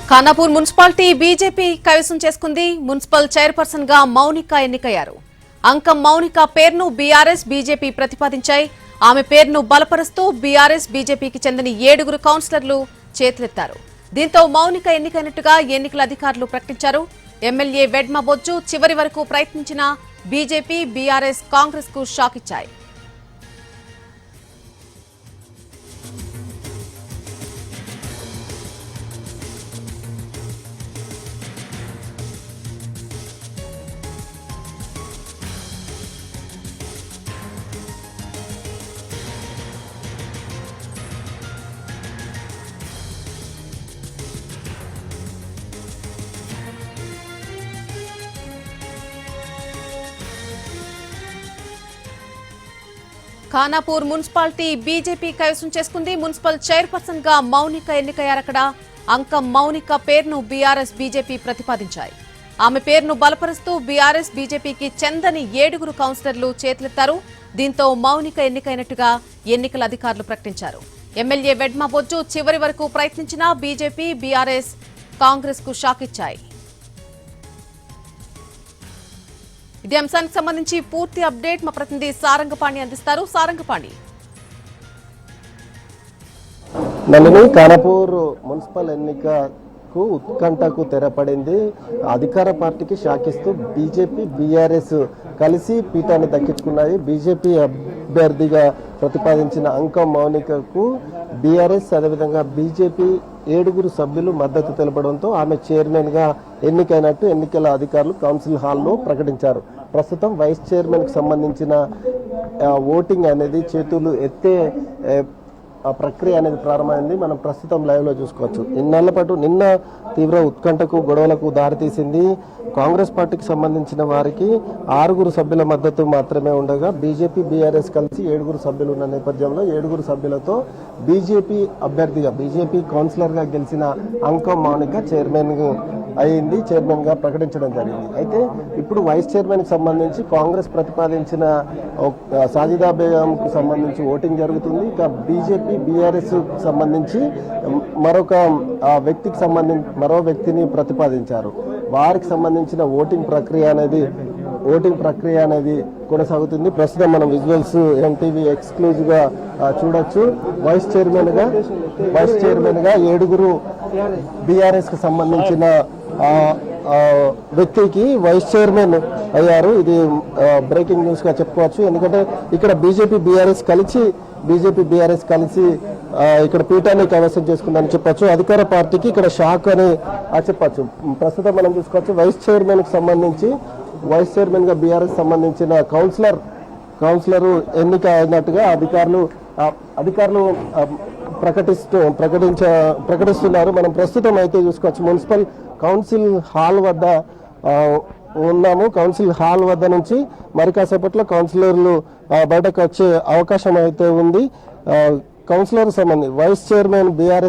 Khanapur municipality BJP కైవసం చేసుకుంది. Municipal chairperson గా మౌనిక ఎన్నికయ్యారు. అంకం మౌనిక పేరును బీఆర్ఎస్ బీజేపీ ప్రతిపాదించాయి. ఆమె పేరును బలపరుస్తూ బీఆర్ఎస్ బీజేపీకి చెందిన 7 కౌన్సిలర్లు చేతులెత్తారు. దీంతో మౌనిక ఎన్నికైనట్టుగా ఎన్నికల అధికారులు ప్రకటించారు. ఎమ్మెల్యే వెడ్మ బొజ్జు చివరి వరకు ప్రయత్నించిన బీజేపీ బీఆర్ఎస్ కాంగ్రెస్ కు షాక్ ఇచ్చాయి. ఖానాపూర్ మున్సిపాలిటీ బీజేపీ కైవసం చేసుకుంది. మున్సిపల్ చైర్పర్సన్ గా మౌనిక ఎన్నికయ్యారక్కడ. అంకం మౌనిక పేరును బీఆర్ఎస్ బీజేపీ ప్రతిపాదించాయి. ఆమె పేరును బలపరుస్తూ బీఆర్ఎస్ బీజేపీకి చెందని 7 కౌన్సిలర్లు చేతులెత్తారు. దీంతో మౌనిక ఎన్నికైనట్టుగా ఎన్నికల అధికారులు ప్రకటించారు. ఎమ్మెల్యే వెడ్మ బొజ్జు చివరి వరకు ప్రయత్నించిన బీజేపీ బీఆర్ఎస్ కాంగ్రెస్ కు షాక్ ఇచ్చాయి. ఇదే అంశానికి సంబంధించి పూర్తి అప్డేట్ మా ప్రతినిధి సారంగపాణి అందిస్తారు. సారంగపాణి, ఖానాపూర్ మున్సిపల్ ఎన్నికకు ఉత్కంఠకు తెరపడింది. అధికార పార్టీకి షాకిస్తూ బీజేపీ బీఆర్ఎస్ కలిసి పీఠాన్ని దక్కించుకున్నాయి. బీజేపీ అభ్యర్థిగా ప్రతిపాదించిన అంకం మౌనికకు బీఆర్ఎస్ అదేవిధంగా బీజేపీ 7 సభ్యులు మద్దతు తెలపడంతో ఆమె చైర్మన్ గా ఎన్నికైనట్టు ఎన్నికల అధికారులు కౌన్సిల్ హాల్లో ప్రకటించారు. ప్రస్తుతం వైస్ చైర్మన్ కు సంబంధించిన ఓటింగ్ అనేది చేతులు ఎత్తే ప్రక్రియ అనేది ప్రారంభమైంది. మనం ప్రస్తుతం లైవ్ లో చూసుకోవచ్చు. ఇన్నేళ్ల పాటు నిన్న తీవ్ర ఉత్కంఠకు గొడవలకు దారితీసింది. కాంగ్రెస్ పార్టీకి సంబంధించిన వారికి 6 సభ్యుల మద్దతు మాత్రమే ఉండగా బీజేపీ బీఆర్ఎస్ కలిసి 7 సభ్యులు ఉన్న నేపథ్యంలో 7 సభ్యులతో బీజేపీ అభ్యర్థిగా బీజేపీ కౌన్సిలర్ గా గెలిచిన అంకం మౌనిక చైర్మన్ అయింది. చైర్మన్ గా ప్రకటించడం జరిగింది. అయితే ఇప్పుడు వైస్ చైర్మన్ కి సంబంధించి కాంగ్రెస్ ప్రతిపాదించిన సాజిదా బేగం కు సంబంధించి ఓటింగ్ జరుగుతుంది. ఇక బీజేపీ బీఆర్ఎస్ సంబంధించి మరో వ్యక్తిని ప్రతిపాదించారు. వారికి సంబంధించిన ఓటింగ్ ప్రక్రియ అనేది కొనసాగుతుంది. ప్రస్తుతం మనం విజువల్స్ ఎన్టీవీ ఎక్స్క్లూజివ్ గా చూడొచ్చు. వైస్ చైర్మన్ గా 7 బీఆర్ఎస్ కు సంబంధించిన వ్యక్తికి వైస్ చైర్మన్ అయ్యారు. ఇది బ్రేకింగ్ న్యూస్ గా చెప్పుకోవచ్చు. ఎందుకంటే ఇక్కడ బీజేపీ బీఆర్ఎస్ కలిసి ఇక్కడ పీఠాన్ని కైవసం చేసుకుందని చెప్పొచ్చు. అధికార పార్టీకి ఇక్కడ షాక్ అని చెప్పొచ్చు. ప్రస్తుతం మనం చూసుకోవచ్చు వైస్ చైర్మన్ గా బీఆర్ఎస్ సంబంధించిన కౌన్సిలర్ ఎన్నిక అయినట్టుగా అధికారులు ప్రకటిస్తున్నారు. మనం ప్రస్తుతం అయితే చూసుకోవచ్చు మున్సిపల్ కౌన్సిల్ హాల్ వద్ద ఉన్నాము. కౌన్సిల్ హాల్ వద్ద నుంచి మరి కాసేపట్లో కౌన్సిలర్లు బయటకు వచ్చే అవకాశం అయితే ఉంది. కౌన్సిలర్ సంబంధించి వైస్ చైర్మన్ బీఆర్ఎస్